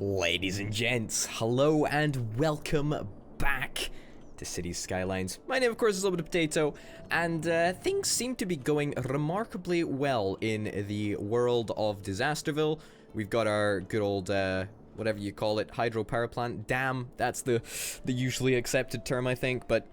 Ladies and gents, hello and welcome back to Cities Skylines. My name, of course, is a little bit of Potato, and things seem to be going remarkably well in the world of Disasterville. We've got our good old, whatever you call it, hydropower plant. Dam, that's the usually accepted term, I think, but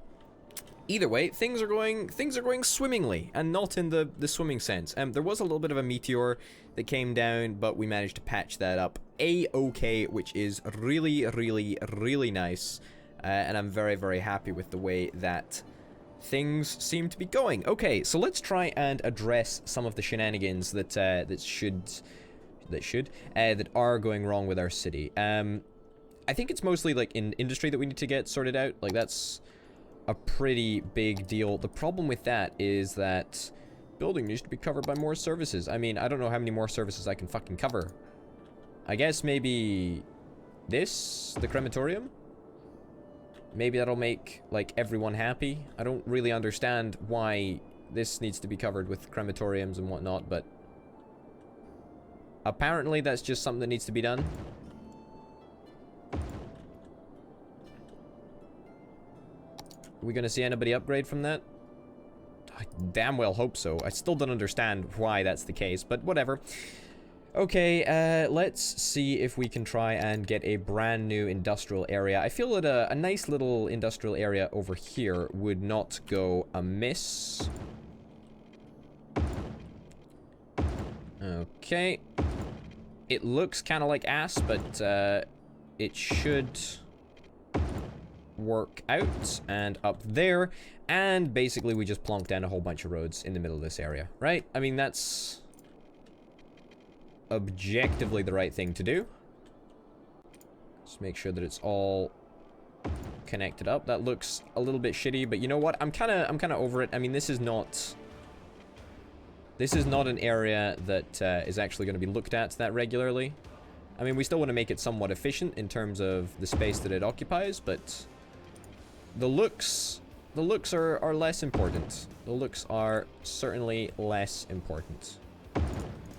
either way, things are going swimmingly, and not in the swimming sense. There was a little bit of a meteor that came down, but we managed to patch that up a-okay, which is really nice. And I'm very happy with the way that things seem to be going. Okay, so let's try and address some of the shenanigans that that are going wrong with our city. I think it's mostly like in industry that we need to get sorted out. Like that's a pretty big deal. The problem with that is that building needs to be covered by more services. I mean, I don't know how many more services I can fucking cover. I guess maybe this, the crematorium? Maybe that'll make, like, everyone happy. I don't really understand why this needs to be covered with crematoriums and whatnot, but apparently that's just something that needs to be done. Are we gonna see anybody upgrade from that? I damn well hope so. I still don't understand why that's the case, but whatever. Okay, let's see if we can try and get a brand new industrial area. I feel that a nice little industrial area over here would not go amiss. Okay. It looks kind of like ass, but it should work out. And up there. And basically we just plonk down a whole bunch of roads in the middle of this area, right? I mean, that's objectively the right thing to do. Just make sure that it's all connected up. That looks a little bit shitty, but you know what? I'm kind of over it. I mean, this is not an area that is actually going to be looked at that regularly. I mean, we still want to make it somewhat efficient in terms of the space that it occupies, but the looks are less important. The looks are certainly less important.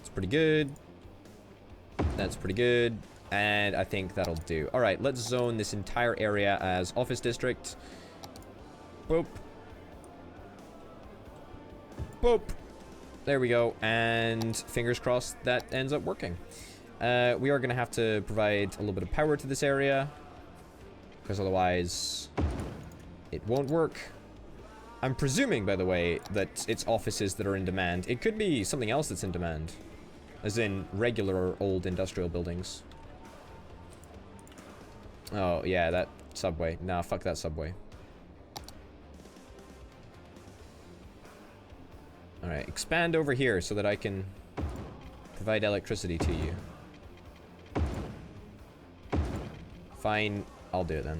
It's pretty good. That's pretty good, and I think that'll do. Alright, let's zone this entire area as office district. Boop. Boop. There we go, and fingers crossed that ends up working. We are going to have to provide a little bit of power to this area, because otherwise it won't work. I'm presuming, by the way, that it's offices that are in demand. It could be something else that's in demand. As in, regular old industrial buildings. Oh, yeah, that subway. Nah, fuck that subway. Alright, expand over here so that I can provide electricity to you. Fine, I'll do it then.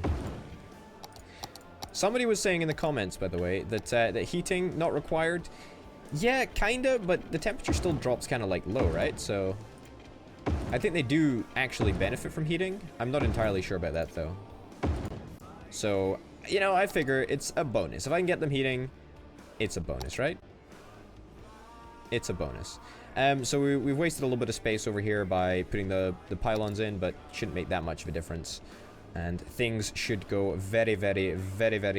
Somebody was saying in the comments, by the way, that, that heating not required. Yeah, kinda, but the temperature still drops kind of like low, right? So I think they do actually benefit from heating. I'm not entirely sure about that though. So, you know, I figure it's a bonus. If I can get them heating, it's a bonus, right? It's a bonus. So we've wasted a little bit of space over here by putting the pylons in, but shouldn't make that much of a difference. And things should go very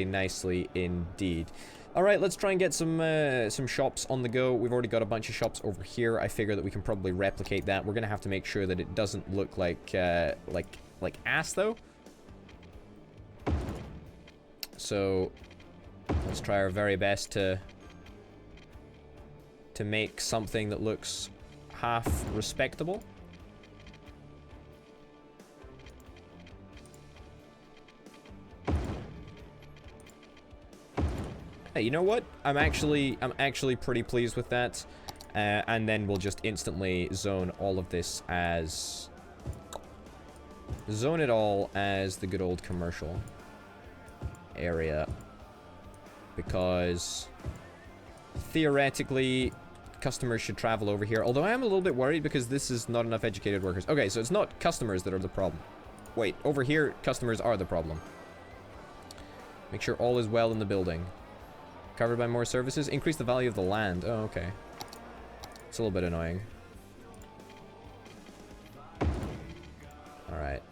nicely indeed. Alright, let's try and get some shops on the go. We've already got a bunch of shops over here. I figure that we can probably replicate that. We're gonna have to make sure that it doesn't look like ass, though. So, let's try our very best to make something that looks half respectable. Hey, you know what? I'm actually pretty pleased with that. And then we'll just instantly zone all of this as... Zone it all as the good old commercial area. Because theoretically, customers should travel over here. Although I am a little bit worried because this is not enough educated workers. Okay, so it's not customers that are the problem. Wait, over here, customers are the problem. Make sure all is well in the building. Covered by more services. Increase the value of the land. Oh, okay. It's a little bit annoying. Alright.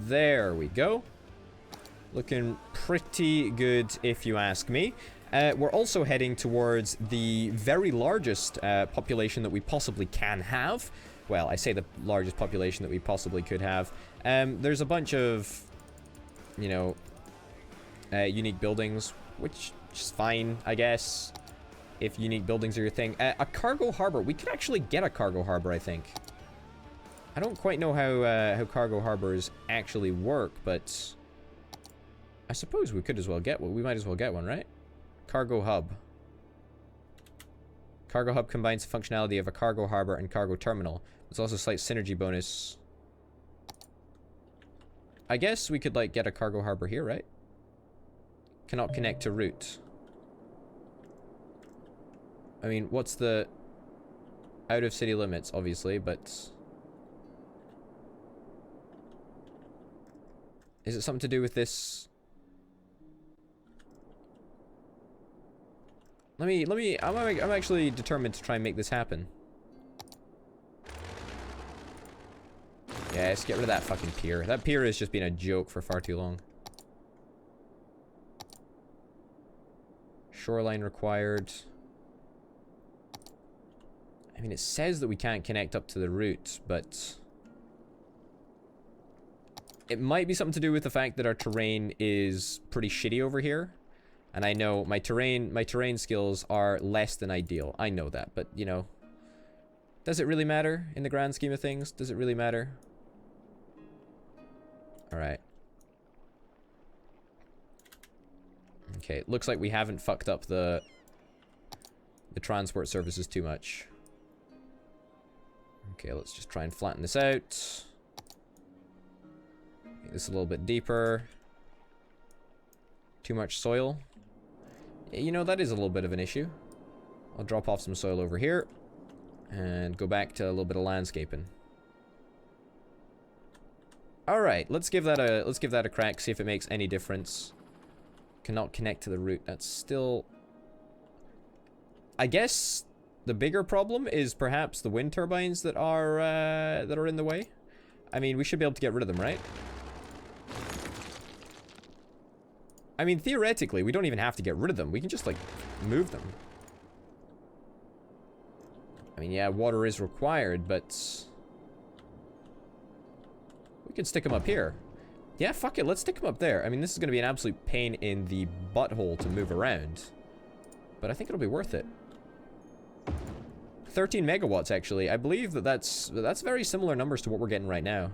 There we go. Looking pretty good, if you ask me. We're also heading towards the very largest population that we possibly can have. Well, I say the largest population that we possibly could have. There's a bunch of, you know, unique buildings, which is fine, I guess, if unique buildings are your thing. A cargo harbor. We could actually get a cargo harbor, I think. I don't quite know how cargo harbors actually work, but I suppose we could as well get one. We might as well get one, right? Cargo hub. Cargo hub combines the functionality of a cargo harbor and cargo terminal. There's also a slight synergy bonus. I guess we could, like, get a cargo harbor here, right? Cannot connect to route. I mean, what's the... out of city limits, obviously, but... is it something to do with this? I'm actually determined to try and make this happen. Yeah, let's get rid of that fucking pier. That pier has just been a joke for far too long. Shoreline required. I mean, it says that we can't connect up to the route, but... it might be something to do with the fact that our terrain is pretty shitty over here. And I know my terrain skills are less than ideal. I know that, but, you know... does it really matter in the grand scheme of things? Does it really matter? Alright. Okay, looks like we haven't fucked up the transport services too much. Okay, let's just try and flatten this out. Make this a little bit deeper. Too much soil. Yeah, you know, that is a little bit of an issue. I'll drop off some soil over here. And go back to a little bit of landscaping. Alright, let's give that a crack, see if it makes any difference. Cannot connect to the route. That's still... I guess the bigger problem is perhaps the wind turbines that are in the way. I mean, we should be able to get rid of them, right? I mean, theoretically, we don't even have to get rid of them. We can just, like, move them. I mean, yeah, water is required, but... we can stick them up here. Yeah, fuck it, let's stick them up there. I mean, this is going to be an absolute pain in the butthole to move around. But I think it'll be worth it. 13 megawatts, actually. I believe that's very similar numbers to what we're getting right now.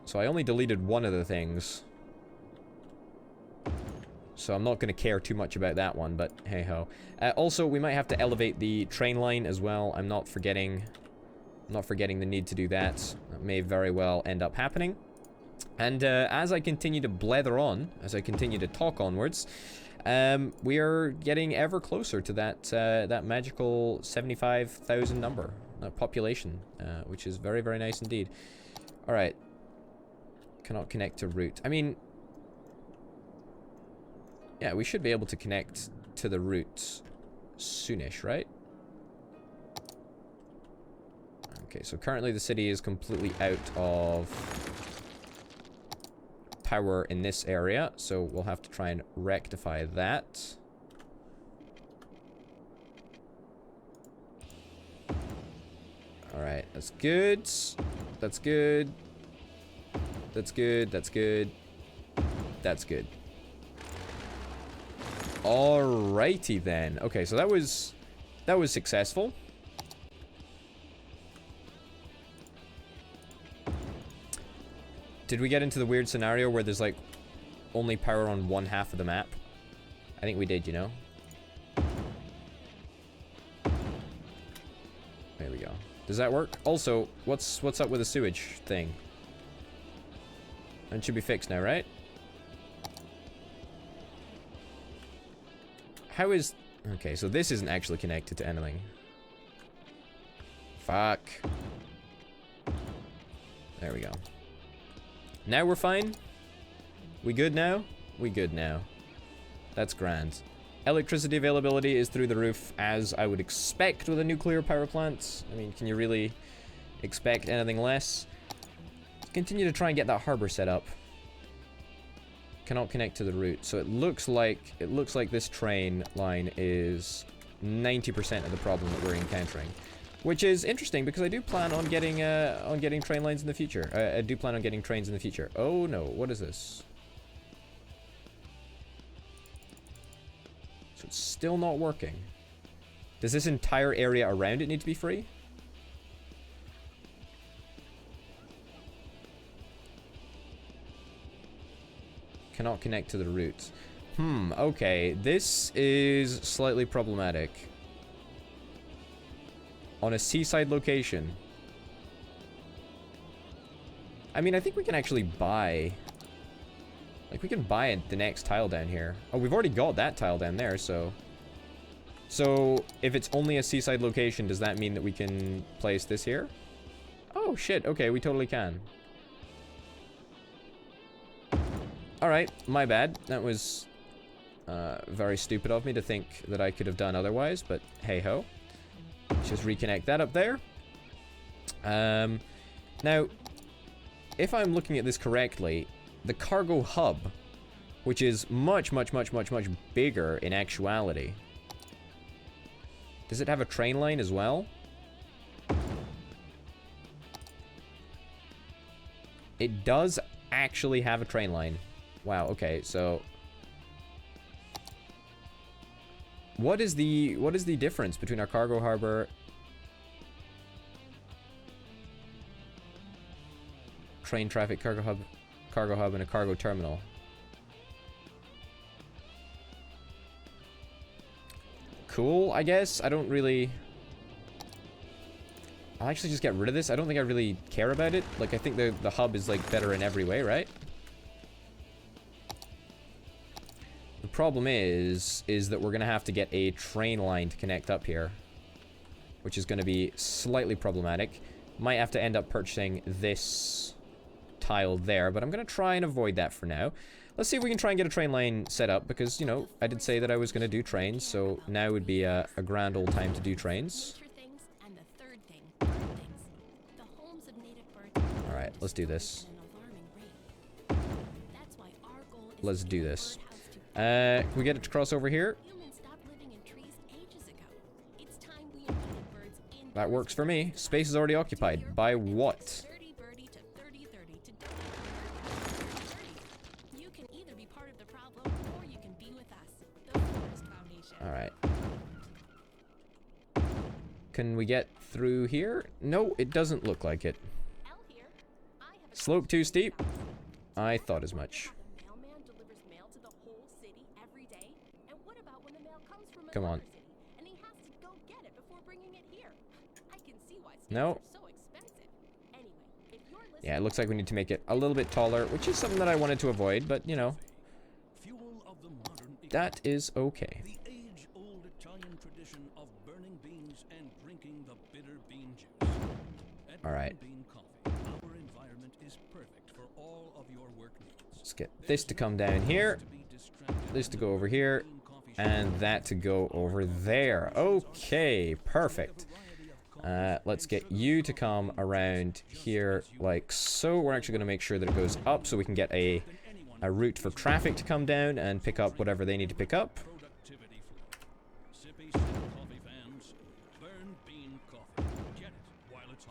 So I only deleted one of the things. So I'm not going to care too much about that one, but hey-ho. Also, we might have to elevate the train line as well. I'm not forgetting the need to do that. That may very well end up happening. And as I continue to blether on, as I continue to talk onwards, we are getting ever closer to that magical 75,000 number, population, which is very, very nice indeed. All right. Cannot connect to route. I mean, yeah, we should be able to connect to the route soonish, right? Okay, so currently the city is completely out of power in this area, so we'll have to try and rectify that. Alright, that's good. That's good. That's good, that's good. That's good. Alrighty then. Okay, so that was successful. Did we get into the weird scenario where there's like only power on one half of the map? I think we did, you know. There we go. Does that work? Also, what's up with the sewage thing? It should be fixed now, right? How is... okay, so this isn't actually connected to anything. Fuck. There we go. Now we're fine? We good now? We good now. That's grand. Electricity availability is through the roof, as I would expect with a nuclear power plant. I mean, can you really expect anything less? Let's continue to try and get that harbor set up. Cannot connect to the route. So it looks like this train line is 90% of the problem that we're encountering. Which is interesting because I do plan on getting train lines in the future. I do plan on getting trains in the future. Oh no, what is this? So it's still not working. Does this entire area around it need to be free? Cannot connect to the route. Okay. This is slightly problematic. On a seaside location. I mean, I think we can actually buy... Like, we can buy the next tile down here. Oh, we've already got that tile down there, so... So, if it's only a seaside location, does that mean that we can place this here? Oh, shit. Okay, we totally can. Alright, my bad. That was very stupid of me to think that I could have done otherwise, but hey-ho. Let's just reconnect that up there. Now, if I'm looking at this correctly, the cargo hub, which is much bigger in actuality. Does it have a train line as well? It does actually have a train line. Wow, okay, so... What is the difference between our cargo harbor... Train traffic, cargo hub, and a cargo terminal? Cool, I guess. I don't really... I'll actually just get rid of this. I don't think I really care about it. Like, I think the hub is, like, better in every way, right? The problem is that we're going to have to get a train line to connect up here. Which is going to be slightly problematic. Might have to end up purchasing this tile there, but I'm going to try and avoid that for now. Let's see if we can try and get a train line set up, because, you know, I did say that I was going to do trains, so now would be a grand old time to do trains. Alright, let's do this. Let's do this. Can we get it to cross over here? That works for me. Space is already occupied. By what? Alright. Can we get through here? No, it doesn't look like it. Slope too steep? I thought as much. Come on. No. Yeah, it looks like we need to make it a little bit taller, which is something that I wanted to avoid, but, you know. That is okay. Alright. Let's get this to come down here. This to go over here. And that to go over there. Okay, perfect. Let's get you to come around here like so. We're actually going to make sure that it goes up so we can get a route for traffic to come down and pick up whatever they need to pick up.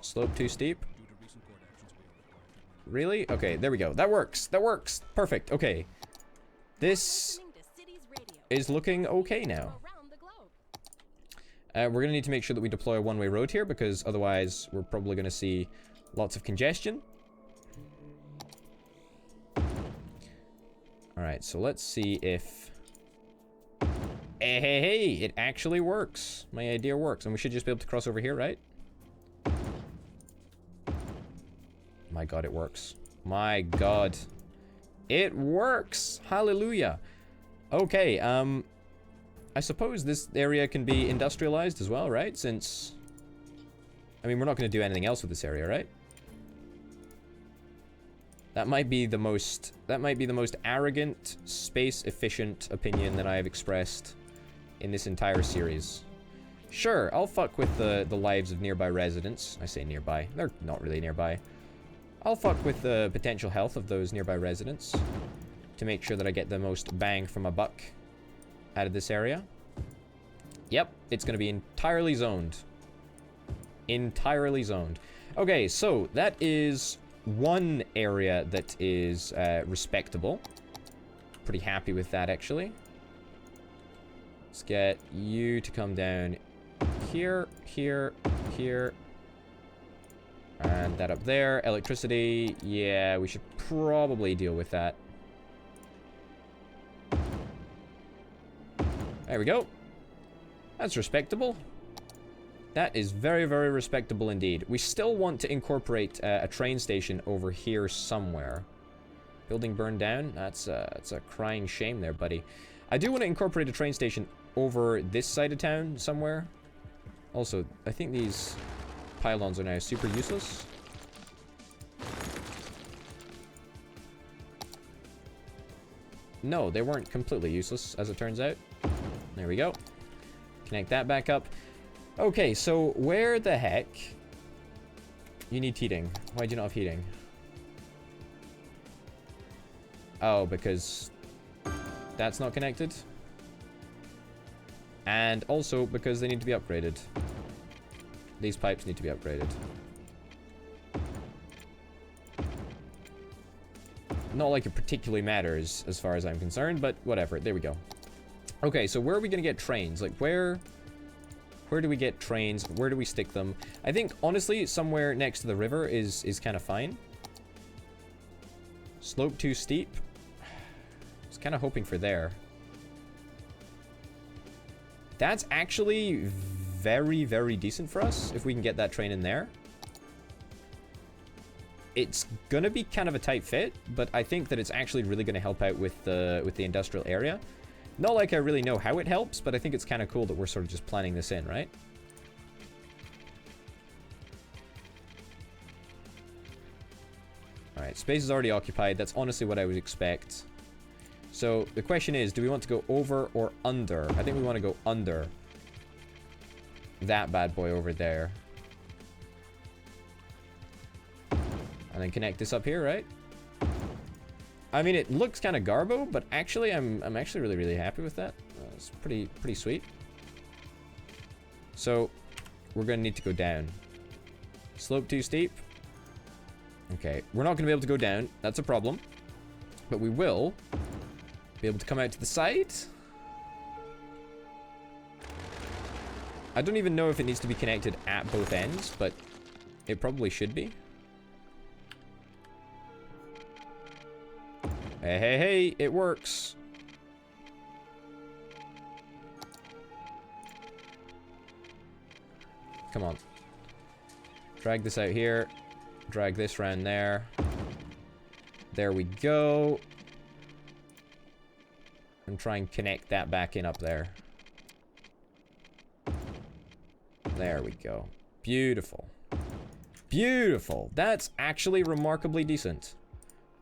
Slope too steep. Really? Okay, there we go. That works. That works. Perfect. Okay. This is looking okay now. We're going to need to make sure that we deploy a one-way road here, because otherwise we're probably going to see lots of congestion. Alright, so let's see if... Hey, it actually works. My idea works. And we should just be able to cross over here, right? My god, it works. My god. It works! Hallelujah! Okay, I suppose this area can be industrialized as well, right? Since... I mean, we're not going to do anything else with this area, right? That might be the most arrogant, space-efficient opinion that I have expressed in this entire series. Sure, I'll fuck with the lives of nearby residents. I say nearby. They're not really nearby. I'll fuck with the potential health of those nearby residents to make sure that I get the most bang from a buck out of this area. Yep, it's going to be entirely zoned. Entirely zoned. Okay, so that is one area that is respectable. Pretty happy with that, actually. Let's get you to come down here, here, here. And that up there. Electricity, yeah, we should probably deal with that. There we go. That's respectable. That is very, very respectable indeed. We still want to incorporate a train station over here somewhere. Building burned down? That's a crying shame there, buddy. I do want to incorporate a train station over this side of town somewhere. Also, I think these pylons are now super useless. No, they weren't completely useless, as it turns out. There we go. Connect that back up. Okay, so where the heck... You need heating. Why do you not have heating? Oh, because that's not connected. And also because they need to be upgraded. These pipes need to be upgraded. Not like it particularly matters as far as I'm concerned, but whatever. There we go. Okay, so where are we going to get trains? Like, where do we get trains? Where do we stick them? I think, honestly, somewhere next to the river is kind of fine. Slope too steep. I was kind of hoping for there. That's actually very, very decent for us, if we can get that train in there. It's gonna be kind of a tight fit, but I think that it's actually really gonna help out with the industrial area. Not like I really know how it helps, but I think it's kind of cool that we're sort of just planning this in, right? Alright, space is already occupied. That's honestly what I would expect. So the question is, do we want to go over or under? I think we want to go under that bad boy over there. And then connect this up here, right? I mean, it looks kind of garbo, but actually, I'm actually really, really happy with that. It's pretty sweet. So, we're gonna need to go down. Slope too steep. Okay, we're not gonna be able to go down. That's a problem. But we will be able to come out to the side. I don't even know if it needs to be connected at both ends, but it probably should be. Hey, hey, hey, it works. Come on. Drag this out here. Drag this around there. There we go. And try and connect that back in up there. There we go. Beautiful. Beautiful. That's actually remarkably decent.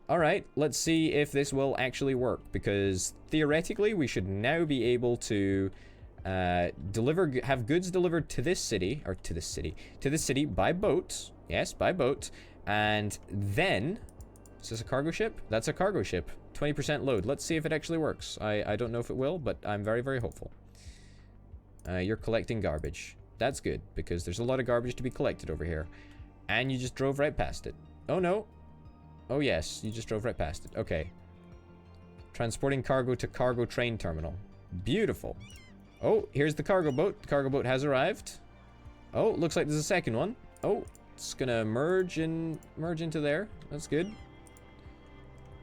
Alright, let's see if this will actually work, because theoretically we should now be able to have goods delivered to this city, or to this city by boat. Yes, by boat. And then, is this a cargo ship? That's a cargo ship. 20% load. Let's see if it actually works. I don't know if it will, but I'm very, very hopeful. You're collecting garbage. That's good, because there's a lot of garbage to be collected over here. And you just drove right past it. Oh no. Oh yes, you just drove right past it. Okay. Transporting cargo to cargo train terminal. Beautiful. Oh, here's the cargo boat. The cargo boat has arrived. Oh, looks like there's a second one. Oh, it's gonna merge into there. That's good.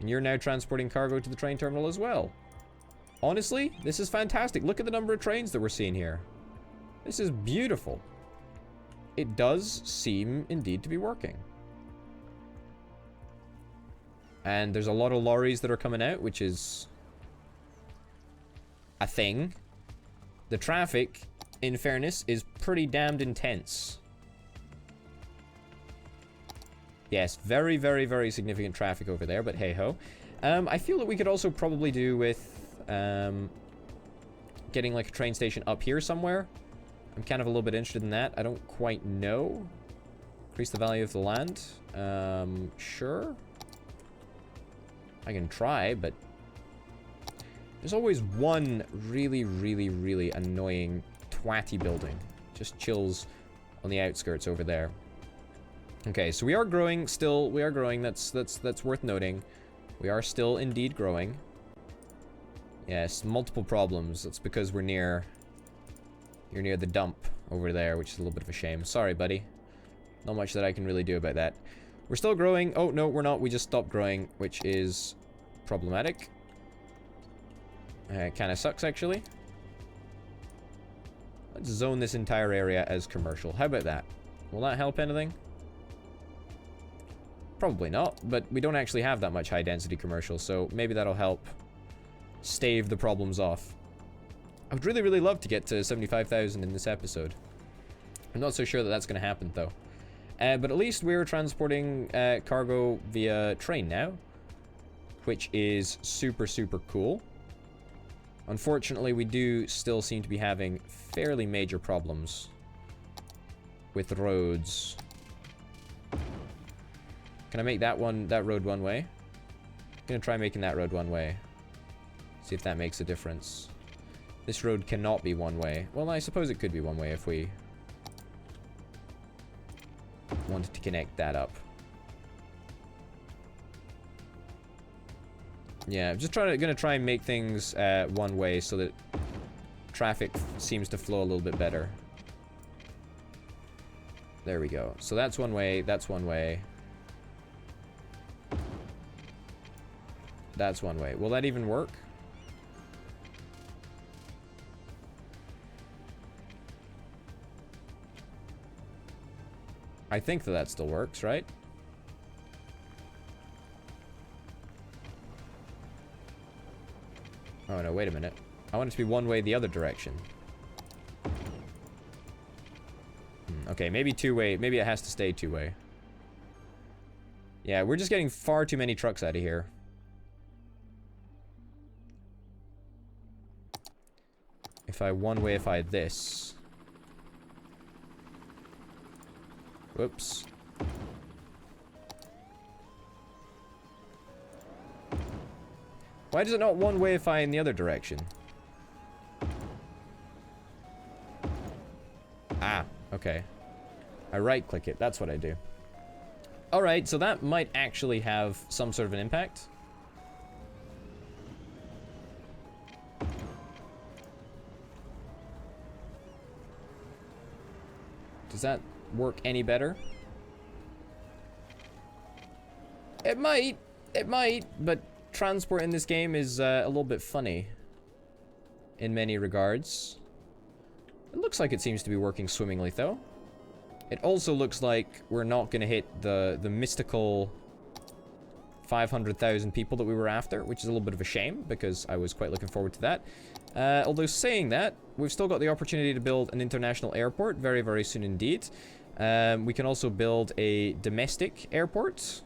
And you're now transporting cargo to the train terminal as well. Honestly, this is fantastic. Look at the number of trains that we're seeing here. This is beautiful. It does seem indeed to be working. And there's a lot of lorries that are coming out, which is a thing. The traffic, in fairness, is pretty damned intense. Yes, very, very, very significant traffic over there, but hey-ho. I feel that we could also probably do with getting like a train station up here somewhere. I'm kind of a little bit interested in that. I don't quite know. Increase the value of the land. Sure. I can try, but there's always one really, really, really annoying twatty building. Just chills on the outskirts over there. Okay, so we are growing still. We are growing. That's worth noting. We are still indeed growing. Yes, multiple problems. That's because you're near the dump over there, which is a little bit of a shame. Sorry, buddy. Not much that I can really do about that. We're still growing. Oh, no, we're not. We just stopped growing, which is problematic. Kind of sucks, actually. Let's zone this entire area as commercial. How about that? Will that help anything? Probably not, but we don't actually have that much high-density commercial, so maybe that'll help stave the problems off. I would really, really love to get to 75,000 in this episode. I'm not so sure that that's going to happen, though. But at least we're transporting cargo via train now, which is super, super cool. Unfortunately, we do still seem to be having fairly major problems with roads. Can I make that road one way? I'm gonna try making that road one way. See if that makes a difference. This road cannot be one way. Well, I suppose it could be one way if we wanted to connect that up. Yeah, I'm just gonna try and make things one way so that traffic seems to flow a little bit better. There we go. So that's one way, that's one way. That's one way. Will that even work? I think that still works, right? Oh no, wait a minute. I want it to be one way the other direction. Okay, maybe two-way. Maybe it has to stay two-way. Yeah, we're just getting far too many trucks out of here. If I one-wayify this. Whoops. Why does it not one-wayify in the other direction? Ah, okay. I right-click it. That's what I do. Alright, so that might actually have some sort of an impact. Does that work any better? It might, but transport in this game is a little bit funny in many regards. It looks like it seems to be working swimmingly, though. It also looks like we're not going to hit the mystical 500,000 people that we were after, which is a little bit of a shame, because I was quite looking forward to that. Although saying that, we've still got the opportunity to build an international airport very, very soon indeed. We can also build a domestic airport.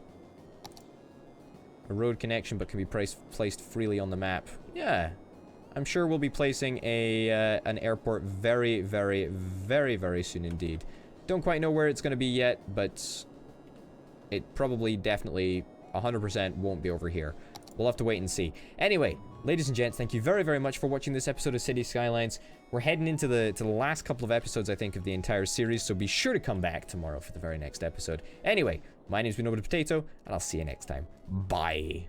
A road connection, but can be placed freely on the map. Yeah. I'm sure we'll be placing an airport very, very, very, very soon indeed. Don't quite know where it's going to be yet, but it probably, definitely, 100% won't be over here. We'll have to wait and see. Anyway, ladies and gents, thank you very, very much for watching this episode of City Skylines. We're heading into the last couple of episodes, I think, of the entire series, so be sure to come back tomorrow for the very next episode. Anyway, my name's been Potato, and I'll see you next time. Bye.